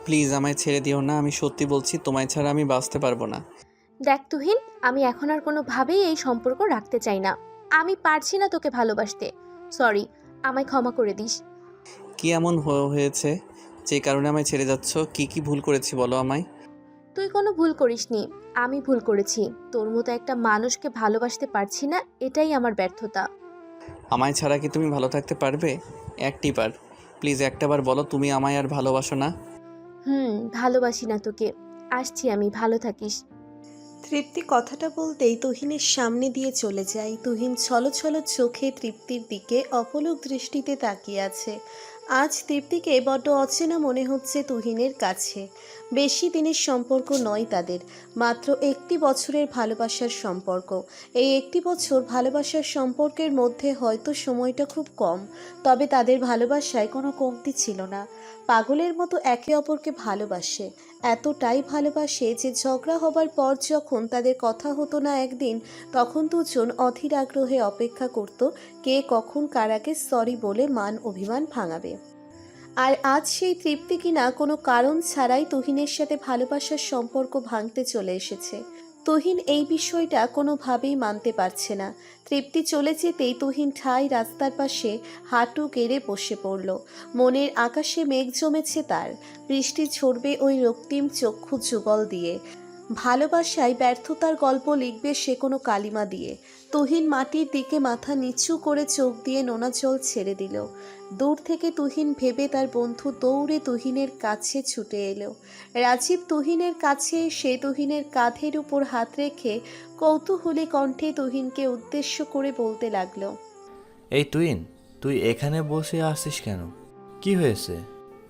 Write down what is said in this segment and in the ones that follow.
Please আমায় ছেড়ে দিও না, আমি সত্যি বলছি তোমায় ছাড়া আমি বাঁচতে পারবো না। দেখ তুহিন, আমি এখন আর কোনোভাবেই এই সম্পর্ক রাখতে চাই না। আমি পারছি না তোকে ভালোবাসতে। সরি, আমায় ক্ষমা করে দিস। কি এমন হয়েছে যে কারণে আমায় ছেড়ে যাচ্ছ? কি কি ভুল করেছি বলো আমায়। তুই কোনো ভুল করিসনি, আমি ভুল করেছি। তোর মতো একটা মানুষকে ভালোবাসতে পারছি না, এটাই আমার ব্যর্থতা। আমায় ছাড়া কি তুমি ভালো থাকতে পারবে? একটি বার, প্লিজ একটাবার বলো তুমি আমায় আর ভালোবাসো না। ভালোবাসি না তোকে। আসছি আমি, ভালো থাকিস। তৃপ্তি কথাটা বলতেই তুহিনের সামনে দিয়ে চলে যায়। তুহিন ছলছল চোখে তৃপ্তির দিকে অপলক দৃষ্টিতে তাকিয়ে আছে। আজ তৃপ্তিকে বড্ড অচেনা মনে হচ্ছে তুহিনের কাছে। বেশি দিনের সম্পর্ক নয় তাদের, মাত্র একটি বছরের ভালোবাসার সম্পর্ক। এই একটি বছর ভালোবাসার সম্পর্কের মধ্যে হয়তো সময়টা খুব কম, তবে তাদের ভালোবাসায় কোনো কমতি ছিল না। পাগলের মতো একে অপরকে ভালোবাসে, এতটাই ভালোবাসে যে ঝগড়া হবার পর যখন তাদের কথা হতো না একদিন, তখন দুজন অধীর আগ্রহে অপেক্ষা করত কে কখন কার আগে সরি বলে মান অভিমান ভাঙাবে। আর আজ সেই তৃপ্তি কিনা কোনো কারণ ছাড়াই তুহিনের সাথে ভালোবাসার সম্পর্ক ভাঙতে চলে এসেছে। তুহিন এই বিষয়টা কোনোভাবেই মানতে পারছে না। তৃপ্তি চলে যেতেই তুহিন ঠাই রাস্তার পাশে হাঁটু গেড়ে বসে পড়ল। মনের আকাশে মেঘ জমেছে তার, বৃষ্টি ঝরবে ওই রক্তিম চক্ষু যুগল দিয়ে। ভালোবাসায় ব্যর্থতার গল্প লিখবে সে কোনো কালিমা দিয়ে। তুহিন মাটির দিকে মাথা নিচু করে চোখ দিয়ে নোনা জল ছেড়ে দিল। দূর থেকে তুহিন ভেবে তার বন্ধু দৌড়ে তুহিনের কাছে ছুটে এলো। রাজীব তুহিনের কাছে এসে তুহিনের কাঁধের উপর হাত রেখে কৌতূহলী কণ্ঠে তুহিনকে উদ্দেশ্য করে বলতে লাগলো, এই তুইন, তুই এখানে বসে আসছিস কেন? কি হয়েছে?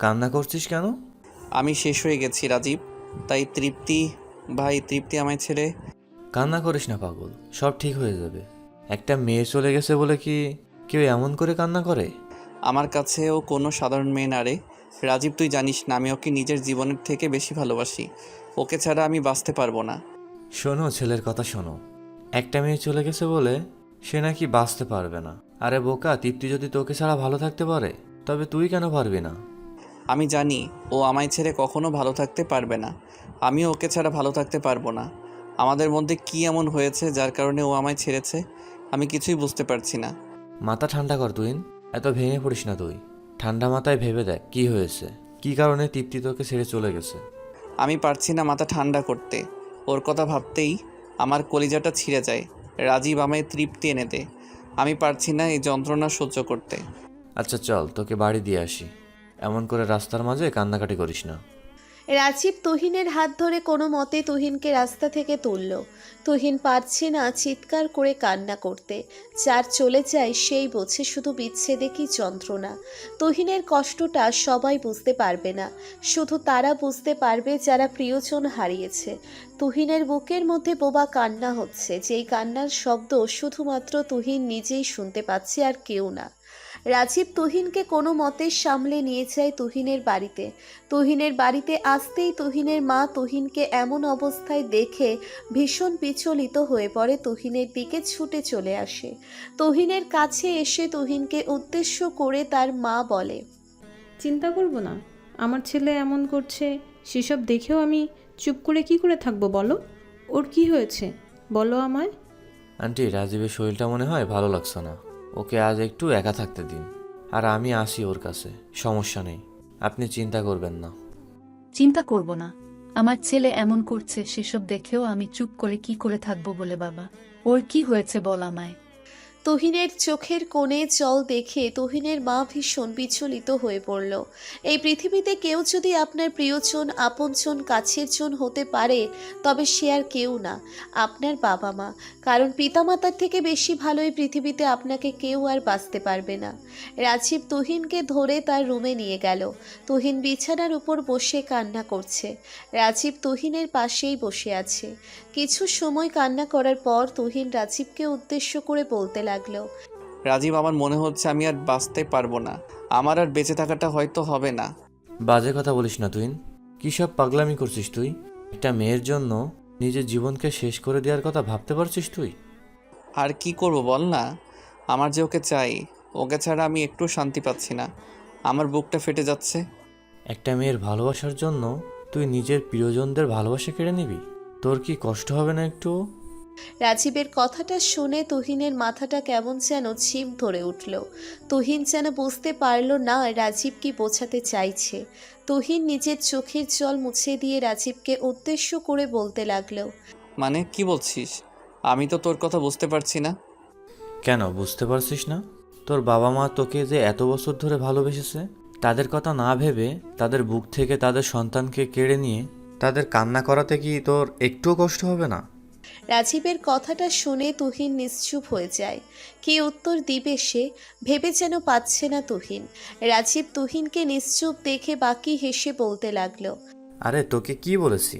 কান্না করছিস কেন? আমি শেষ হয়ে গেছি রাজীব, তাই তৃপ্তি আমায় ছেড়ে। কান্না করিস না পাগল, সব ঠিক হয়ে যাবে। একটা মেয়ে চলে গেছে বলে কি কেউ এমন করে কান্না করে? আমার কাছেও কোনো সাধারণ মেয়ে না রে রাজীব, তুই জানিস না আমি ওকে নিজের জীবনের থেকে বেশি ভালোবাসি। ওকে ছাড়া আমি বাঁচতে পারবো না। শোনো, ছেলের কথা শোনো। একটা মেয়ে চলে গেছে বলে সে নাকি বাঁচতে পারবে না। আরে বোকা, তৃপ্তি যদি তোকে ছাড়া ভালো থাকতে পারে, তবে তুই কেন পারবি না? আমি জানি ও আমায় ছেড়ে কখনো ভালো থাকতে পারবে না, আমিও ওকে ছাড়া ভালো থাকতে পারবো না। আমাদের মধ্যে কি এমন হয়েছে যার কারণে ও আমায় ছেড়েছে? আমি কিছুই বুঝতে পারছি না। মাথা ঠান্ডা কর তুই, এত ভেঙে পড়িস না তুই। ঠান্ডা মাথায় ভেবে দেখ কি হয়েছে, কি কারণে তৃপ্তি তোকে ছেড়ে চলে গেছে। আমি পারছি না মাথা ঠান্ডা করতে। ওর কথা ভাবতেই আমার কলিজাটা ছিঁড়ে যায়। রাজীব আমায় তৃপ্তি এনে দে, আমি পারছি না এই যন্ত্রণা সহ্য করতে। আচ্ছা চল, তোকে বাড়ি দিয়ে আসি। এমন করে রাস্তার মাঝে কান্নাকাটি করিস না। রাজীব তুহিনের হাত ধরে কোনো মতে তুহিনকে রাস্তা থেকে তুলল। তুহিন পারছে না চিৎকার করে কান্না করতে। যার চলে যায় সেই বোঝে শুধু বিচ্ছেদে কি যন্ত্রণা। তুহিনের কষ্টটা সবাই বুঝতে পারবে না, শুধু তারা বুঝতে পারবে যারা প্রিয়জন হারিয়েছে। তুহিনের বুকের মধ্যে বোবা কান্না হচ্ছে, যেই কান্নার শব্দ শুধুমাত্র তুহিন নিজেই শুনতে পাচ্ছে, আর কেউ না। রাজীব তুহিনকে কোনো মতে সামলে নিয়ে যায় তুহিনের বাড়িতে। তুহিনের বাড়িতে আসতেই তুহিনের মা তুহিনকে এমন অবস্থায় দেখে ভীষণ বিচলিত হয়ে পড়ে, তুহিনের দিকে ছুটে চলে আসে। তুহিনের কাছে এসে তুহিনকে উদ্দেশ্য করে তার মা বলে, চিন্তা করবো না, আমার ছেলে এমন করছে সেসব দেখেও আমি চুপ করে কি করে থাকবো বলো? ওর কি হয়েছে বলো আমায়। আন্টি, রাজীবের শরীরটা মনে হয় ভালো লাগছে না। ওকে আজ একটু একা থাকতে দিন, আর আমি আসি ওর কাছে। সমস্যা নেই, আপনি চিন্তা করবেন না। চিন্তা করব না, আমার ছেলে এমন করছে সেসব দেখেও আমি চুপ করে কি করে থাকবো বলে বাবা? ওর কি হয়েছে বল আমায়। তুহিনের চোখের কোণে জল দেখে তুহিনের মা ভীষণ বিচলিত হয়ে পড়ল। এই পৃথিবীতে কেউ যদি আপনার প্রিয়জন, আপনজন, কাছের জন হতে পারে, তবে সে আর কেউ না, আপনার বাবা মা। কারণ পিতামাতার থেকে বেশি ভালো এই পৃথিবীতে আপনাকে কেউ আর বাঁচতে পারবে না। রাজীব তুহিনকে ধরে তার রুমে নিয়ে গেল। তুহিন বিছানার উপর বসে কান্না করছে। রাজীব তুহিনের পাশেই বসে আছে। কিছু সময় কান্না করার পর তুহিন রাজীবকে উদ্দেশ্য করে বলতে লাগলো, রাজীব, আমার মনে হচ্ছে আমি আর বাঁচতে পারবো না, আমার আর বেঁচে থাকাটা হয়তো হবে না। বাজে কথা বলিস না তুই। কী সব পাগলামি করছিস তুই? একটা মেয়ের জন্য নিজের জীবনকে শেষ করে দেওয়ার কথা ভাবতে পারছিস তুই? আর কি করব বল না, আমার যে ওকে চাই, ওকে ছাড়া আমি একটু শান্তি পাচ্ছি না, আমার বুকটা ফেটে যাচ্ছে। একটা মেয়ের ভালোবাসার জন্য তুই নিজের প্রিয়জনদের ভালোবাসা কেড়ে নিবি? তোর কি কষ্ট হবে না একটু? রাজীবের কথাটা শুনে তুহিনের মাথাটা কেমন যেন ছিপ ধরে উঠল। তুহিন যেন বুঝতে পারল না রাজীব কি বোঝাতে চাইছে। তুহিন নিজের চোখের জল মুছে দিয়ে রাজীবকে উদ্দেশ্য করে বলতে লাগলো, মানে কি বলছিস? আমি তো তোর কথা বুঝতে পারছি না। কেন বুঝতে পারছিস না? তোর বাবা মা তোকে যে এত বছর ধরে ভালোবেসেছে, তাদের কথা না ভেবে তাদের বুক থেকে তাদের সন্তানকে কেড়ে নিয়ে তাদের কান্না করাতে কি তোর একটুও কষ্ট হবে না? রাজীবের কথাটা শুনে তুহিন নিশ্চুপ হয়ে যায়। কি উত্তর দিবে সে ভেবে যেন পাচ্ছে না তুহিন। রাজীব তুহিনকে নিশ্চুপ দেখে বাকি হেসে বলতে লাগলো, আরে তোকে কি বলেছি?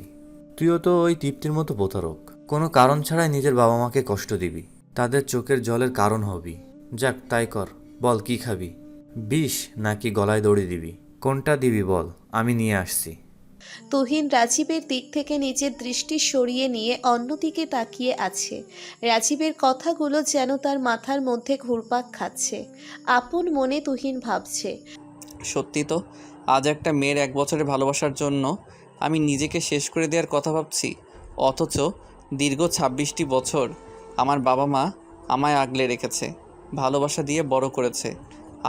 তুইও তো ওই তৃপ্তির মতো প্রতারক। কোনো কারণ ছাড়াই নিজের বাবা মাকে কষ্ট দিবি, তাদের চোখের জলের কারণ হবি। যাক তাই কর, বল কি খাবি? বিষ নাকি গলায় দড়ি দিবি? কোনটা দিবি বল, আমি নিয়ে আসছি। তুহিন রাজীবের দিক থেকে নিজের দৃষ্টি সরিয়ে নিয়ে অন্যদিকে তাকিয়ে আছে। রাজীবের কথাগুলো যেন তার মাথার মধ্যে ঘুরপাক খাচ্ছে। আপন মনে তুহিন ভাবছে, সত্যি তো, আজ একটা মেয়ের 1 বছরের ভালোবাসার জন্য আমি নিজেকে শেষ করে দেওয়ার কথা ভাবছি। অথচ দীর্ঘ 26টি বছর আমার বাবা মা আমায় আগলে রেখেছে, ভালোবাসা দিয়ে বড় করেছে।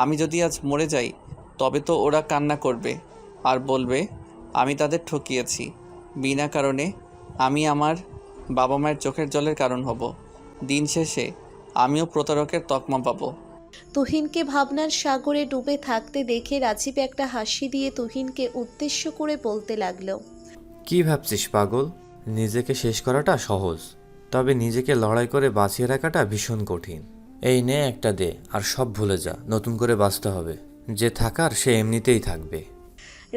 আমি যদি আজ মরে যাই তবে তো ওরা কান্না করবে আর বলবে আমি তাদের ঠকিয়েছি। বিনা কারণে আমি আমার বাবা মায়ের চোখের জলের কারণ হব। দিন শেষে আমিও প্রতারকের তকমা পাবো। তুহিনকে ভাবনার সাগরে ডুবে থাকতে দেখে রাজীব একটা হাসি দিয়ে তুহিনকে উদ্দেশ্য করে বলতে লাগলো, কি ভাবছিস পাগল? নিজেকে শেষ করাটা সহজ, তবে নিজেকে লড়াই করে বাঁচিয়ে রাখাটা ভীষণ কঠিন। এই নে একটা দে, আর সব ভুলে যা, নতুন করে বাঁচতে হবে। যে থাকার সে এমনিতেই থাকবে।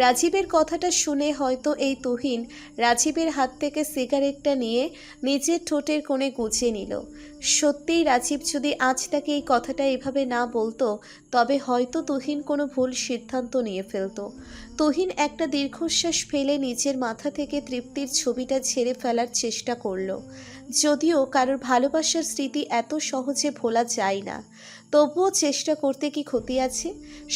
রাজীবের কথাটা শুনে হয়তো এই তুহিন রাজীবের হাত থেকে সিগারেটটা নিয়ে নিজের ঠোঁটের কোণে গুছিয়ে নিল। সত্যিই রাজীব যদি আজ তাকে এই কথাটা এভাবে না বলতো তবে হয়তো তুহিন কোনো ভুল সিদ্ধান্ত নিয়ে ফেলতো। তুহিন একটা দীর্ঘশ্বাস ফেলে নিজের মাথা থেকে তৃপ্তির ছবিটা ঝেড়ে ফেলার চেষ্টা করলো। যদিও কারোর ভালোবাসার স্মৃতি এত সহজে ভোলা যায় না, তবুও চেষ্টা করতে কি ক্ষতি আছে।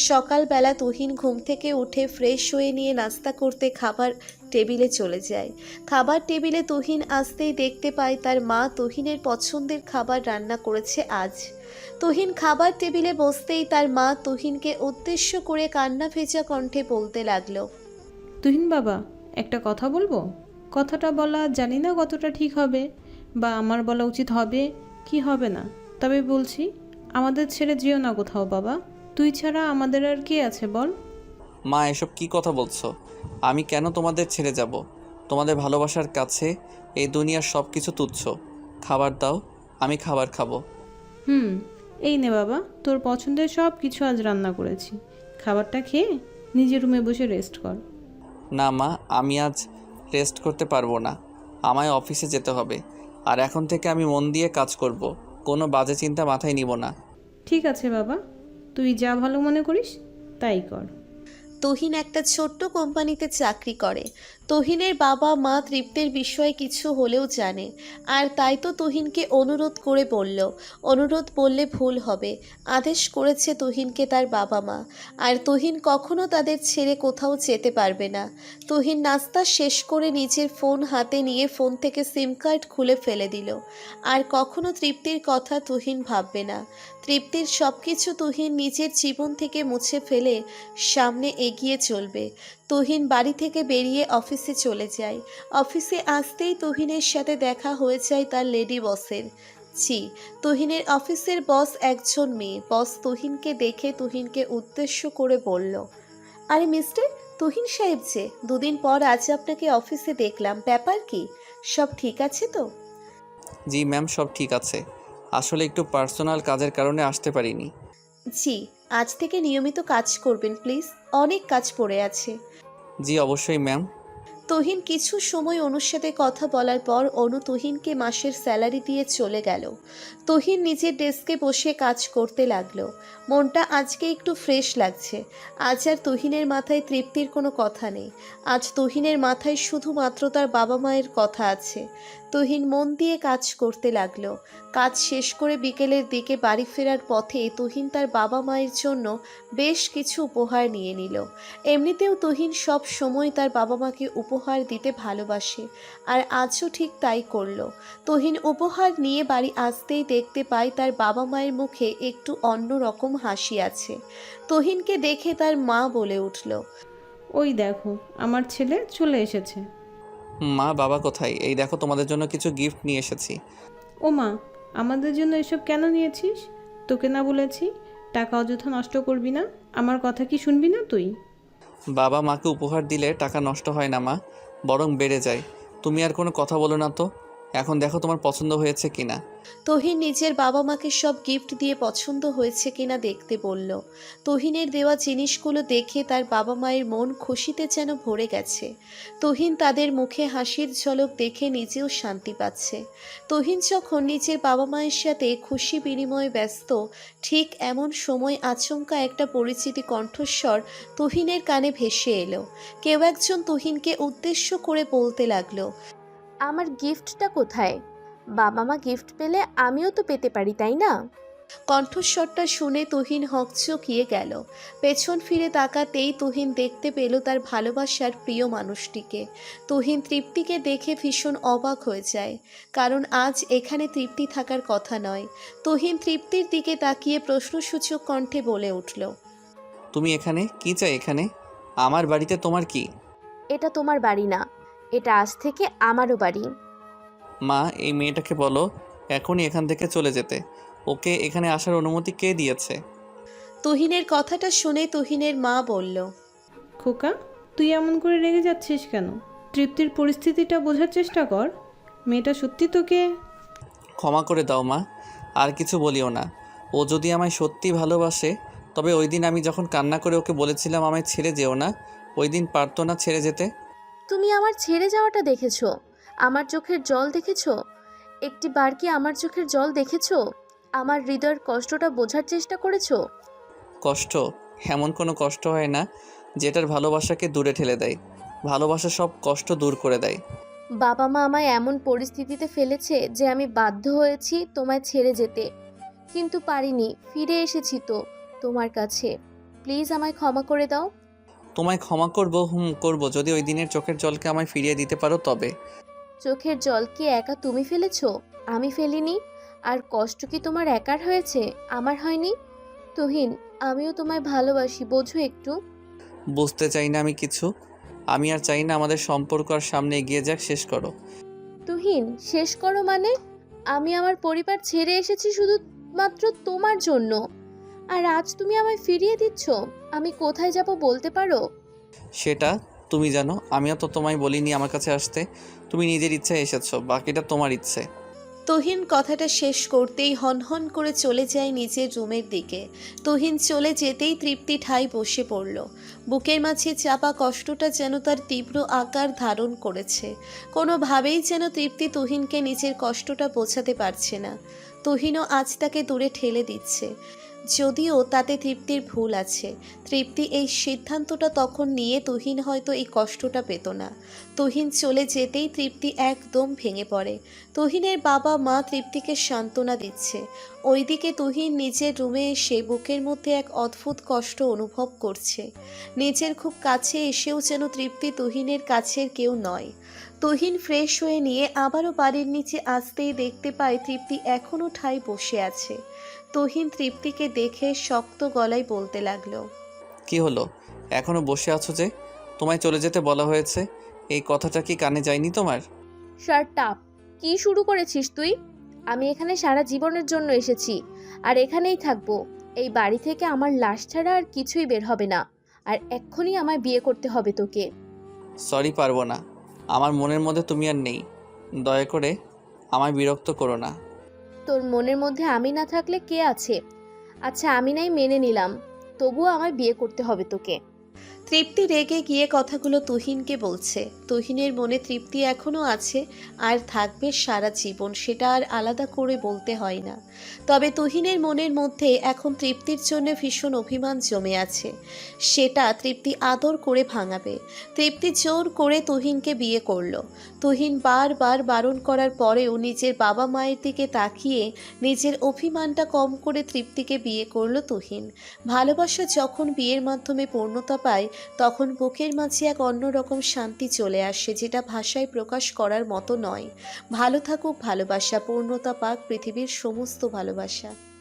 সকালবেলা তুহিন ঘুম থেকে উঠে ফ্রেশ হয়ে নিয়ে নাস্তা করতে খাবার টেবিলে চলে যায়। খাবার টেবিলে তুহিন আসতেই দেখতে পায় তার মা তুহিনের পছন্দের খাবার রান্না করেছে আজ। তুহিন খাবার টেবিলে বসতেই তার মা তুহিনকে উদ্দেশ্য করে কান্না ভেজা কণ্ঠে বলতে লাগলো, তুহিন বাবা, একটা কথা বলবো। কথাটা বলা জানি না কতটা ঠিক হবে, বা আমার বলা উচিত হবে কি হবে না, তবে বলছি, আমাদের ছেড়ে যেও না কোথাও বাবা। তুই ছাড়া আমাদের আর কে আছে বল? মা, এসব কি কথা বলছো? আমি কেন তোমাদের ছেড়ে যাব? তোমাদের ভালোবাসার কাছে এই দুনিয়ার সব কিছু তুচ্ছ। খাবার দাও, আমি খাবার খাবো। এই নে বাবা, তোর পছন্দের সব কিছু আজ রান্না করেছি। খাবারটা খেয়ে নিজের রুমে বসে রেস্ট কর। না মা, আমি আজ রেস্ট করতে পারবো না। আমায় অফিসে যেতে হবে। আর এখন থেকে আমি মন দিয়ে কাজ করব। কোনো বাজে চিন্তা মাথায় নিব না। ঠিক আছে বাবা, তুই যা ভালো মনে করিস তাই কর। তুহিন একটা ছোট্ট কোম্পানিতে চাকরি করে। তুহিনের বাবা মা তৃপ্তির বিষয়ে কিছু হলেও জানে, আর তাই তো তুহিনকে অনুরোধ করে বলল। অনুরোধ বললে ভুল হবে, আদেশ করেছে তুহিনকে তার বাবা মা। আর তুহিন কখনো তাদের ছেড়ে কোথাও যেতে পারবে না। তুহিন নাস্তা শেষ করে নিজের ফোন হাতে নিয়ে ফোন থেকে সিম কার্ড খুলে ফেলে দিল। আর কখনো তৃপ্তির কথা তুহিন ভাববে না। তৃপ্তির সব কিছু তুহিন নিজের জীবন থেকে মুছে ফেলে সামনে এগিয়ে চলবে। তুহিন বাড়ি থেকে বেরিয়ে অফিসে চলে যায়। অফিসে আসতেই তুহিনের সাথে দেখা হয়ে যায় তার লেডি বসের। জি, তুহিনের অফিসের বস একজন মেয়ে। বস তুহিনকে দেখে তুহিনকে উদ্দেশ্য করে বলল, আরে মিস্টার তুহিন সাহেব, যে 2 দিন পর আজ আপনাকে অফিসে দেখলাম, ব্যাপার কি? সব ঠিক আছে তো? জি ম্যাম, সব ঠিক আছে। আসলে একটু পার্সোনাল কাজের কারণে আসতে পারিনি। জি, আজ থেকে নিয়মিত কাজ করবেন প্লিজ, অনেক কাজ পড়ে আছে। জি অবশ্যই ম্যাম। তুহিন কিছু সময় অনুর সাথে কথা বলার পর অনু তুহিনকে মাসের স্যালারি দিয়ে চলে গেল। তুহিন নিজের ডেস্কে বসে কাজ করতে লাগলো। মনটা আজকে একটু ফ্রেশ লাগছে। আজ আর তুহিনের মাথায় তৃপ্তির কোনো কথা নেই। আজ তুহিনের মাথায় শুধুমাত্র তার বাবা মায়ের কথা আছে। তুহিন মন দিয়ে কাজ করতে লাগলো। কাজ শেষ করে বিকেলের দিকে বাড়ি ফেরার পথে তুহিন তার বাবা মায়ের জন্য বেশ কিছু উপহার নিয়ে নিল। এমনিতেও তুহিন সব সময় তার বাবা মাকে উপহার দিতে ভালোবাসে, আর আজও ঠিক তাই করলো। তুহিন উপহার নিয়ে বাড়ি আসতেই দেখতে পায় তার বাবা মায়ের মুখে একটু অন্যরকম হাসি আছে। তুহিনকে দেখে তার মা বলে উঠল, ওই দেখো আমার ছেলে চলে এসেছে। মা, বাবা কোথায়? এই দেখো, তোমাদের জন্য কিছু গিফট নিয়ে এসেছি। ও মা, আমাদের জন্য এসব কেন নিয়েছিস? তোকে না বলেছি টাকা অযথা নষ্ট করবি না? আমার কথা কি শুনবি না তুই? বাবা মাকে উপহার দিলে টাকা নষ্ট হয় না মা, বরং বেড়ে যায়। তুমি আর কোনো কথা বলো না তো। এখন দেখো তোমার পছন্দ হয়েছে কিনা। তুহিন নিজের বাবা মাকে সব গিফট দিয়ে পছন্দ হয়েছে কিনা দেখতে বলল। তুহিনের দেওয়া জিনিসগুলো দেখে তার বাবা মায়ের মন খুশিতে যেন ভরে গেছে। তুহিন তাদের মুখে হাসির ঝলক দেখে নিজেও শান্তি পাচ্ছে। তুহিন যখন নিজের বাবা মায়ের সাথে খুশি বিনিময়ে ব্যস্ত, ঠিক এমন সময় আচমকা একটা পরিচিতি কণ্ঠস্বর তুহিনের কানে ভেসে এলো। কেউ একজন তুহিনকে উদ্দেশ্য করে বলতে লাগলো, আমার গিফটটা কোথায়? বাবা মা গিফট পেলে আমিও তো পেতে পারি, তাই না? কণ্ঠস্বরটা শুনে তুহিন হকচকিয়ে গেল। পেছন ফিরে তাকাতেই তুহিন দেখতে পেল তার ভালোবাসার প্রিয় মানুষটিকে। তুহিন তৃপ্তিকে দেখে ভীষণ অবাক হয়ে যায়, কারণ আজ এখানে তৃপ্তি থাকার কথা নয়। তুহিন তৃপ্তির দিকে তাকিয়ে প্রশ্নসূচক কণ্ঠে বলে উঠল, তুমি এখানে কি চাই? এখানে আমার বাড়িতে তোমার কি? এটা তোমার বাড়ি না, এটা আজ থেকে আমারও বাড়ি। মা, এই মেয়েটাকে বলো এখনই এখান থেকে চলে যেতে। ওকে এখানে আসার অনুমতি কে দিয়েছে? তুহিনের কথাটা শুনে তুহিনের মা বলল, খোকা, তুই এমন করে রেগে যাচ্ছিস কেন? তৃপ্তির পরিস্থিতিটা বোঝার চেষ্টা কর। মেয়েটা সত্যি তোকে... ক্ষমা করে দাও মা, আর কিছু বলিও না। ও যদি আমায় সত্যি ভালোবাসে, তবে ওই দিন আমি যখন কান্না করে ওকে বলেছিলাম আমায় ছেড়ে যেও না, ওই দিন পারতো না ছেড়ে যেতে? তুমি আমার ছেড়ে যাওয়াটা দেখেছো? আমার চোখের জল দেখেছো? একটি বার কি আমার চোখের জল দেখেছো? আমার হৃদয়ের কষ্টটা বোঝার চেষ্টা করেছো? কষ্ট? এমন কোনো কষ্ট হয় না যেটার ভালোবাসাকে দূরে ঠেলে দেয়। ভালোবাসা সব কষ্ট দূর করে দেয়। বাবা মা আমায় এমন পরিস্থিতিতে ফেলেছে যে আমি বাধ্য হয়েছি তোমায় ছেড়ে যেতে, কিন্তু পারিনি। ফিরে এসেছি তো তোমার কাছে। প্লিজ আমায় ক্ষমা করে দাও। তোমায় ক্ষমা করবো? করবো, যদি ওই দিনের চোখের জলকে আমায় ফিরিয়ে দিতে পারো তবে। চোখের জল কি একা তুমি ফেলেছো? আমি ফেলিনি। আর কষ্ট কি তোমার একার হয়েছে, আমার হয়নি? তুহিন, আমিও তোমায় ভালোবাসি, বোঝো একটু। বুঝতে চাই না আমি কিছু। আমি আর চাই না আমাদের সম্পর্ক আর সামনে এগিয়ে যাক। শেষ করো। তুহিন, শেষ করো মানে? আমি আমার পরিবার ছেড়ে এসেছি শুধুমাত্র তোমার জন্য, আর আজ তুমি আমায় ফিরিয়ে দিচ্ছ। আমি কোথায় যাব বলতে পারো? সেটা তুমি জানো, আমিও তো তোমায় বলিনি আমার কাছে আসতে। তুমি নিজের ইচ্ছায় এসেছো, বাকিটা তোমার ইচ্ছে। তুহিন কথাটা শেষ করতেই হনহন করে চলে যায় নিজের রুমের দিকে। তুহিন চলে যেতেই তৃপ্তি ঠাই বসে পড়ল। বুকের মাঝে চাপা কষ্টটা যেন তার তীব্র আকার ধারণ করেছে। কোনোভাবেই যেন তৃপ্তি তুহিনকে নিজের কষ্টটা বোঝাতে পারছে না। তুহিনও আজ তাকে দূরে ঠেলে দিচ্ছে, যদিও তাতে তৃপ্তির ভুল আছে। তৃপ্তি এই সিদ্ধান্তটা তখন নিয়ে তুহিন হয়তো এই কষ্টটা পেত না। তুহিন চলে যেতেই তৃপ্তি একদম ভেঙে পড়ে। তুহিনের বাবা মা তৃপ্তিকে সান্ত্বনা দিচ্ছে। ওইদিকে তুহিন নিজের রুমে এসে বুকের মধ্যে এক অদ্ভুত কষ্ট অনুভব করছে। নিজের খুব কাছে এসেও যেন তৃপ্তি তুহিনের কাছের কেউ নয়। তুহিন ফ্রেশ হয়ে নিয়ে আবারও বাড়ির নিচে আসতেই দেখতে পায় তৃপ্তি এখনও ঠায় বসে আছে। তুহিন তৃপ্তিকে দেখে শক্ত গলায় বলতে লাগলো, কি হলো? এখনো বসে আছো যে? তোমায় চলে যেতে বলা হয়েছে, এই কথাটা কি কানে যায়নি তোমার? Shut up! কি শুরু করেছিস তুই? আমি এখানে সারা জীবনের জন্য এসেছি, আর এখানেই থাকবো। এই বাড়ি থেকে আমার লাশ ছাড়া আর কিছুই বের হবে না। আর এক্ষুনি আমায় বিয়ে করতে হবে তোকে। সরি, পারবো না। আমার মনের মধ্যে তুমি আর নেই। দয়া করে আমায় বিরক্ত করো না। তোর মনের মধ্যে আমি না থাকলে কে আছে? আচ্ছা, আমি নাই মেনে নিলাম, তবুও আমায় বিয়ে করতে হবে তোকে। তৃপ্তি রেগে গিয়ে কথাগুলো তুহিনকে বলছে। তুহিনের মনে তৃপ্তি এখনও আছে আর থাকবে সারা জীবন, সেটা আর আলাদা করে বলতে হয় না। তবে তুহিনের মনের মধ্যে এখন তৃপ্তির জন্য ভীষণ অভিমান জমে আছে, সেটা তৃপ্তি আদর করে ভাঙাবে। তৃপ্তি জোর করে তুহিনকে বিয়ে করলো। তুহিন বারবার বারণ করার পরেও নিজের বাবা মায়ের দিকে তাকিয়ে নিজের অভিমানটা কম করে তৃপ্তিকে বিয়ে করলো তুহিন। ভালোবাসা যখন বিয়ের মাধ্যমে পূর্ণতা পায় তখন বুকের মাঝে এক অন্যরকম শান্তি চলে আসে, যেটা ভাষায় প্রকাশ করার মতো নয়। ভালো থাকুক ভালোবাসা, পূর্ণতা পাক পৃথিবীর সমস্ত ভালোবাসা।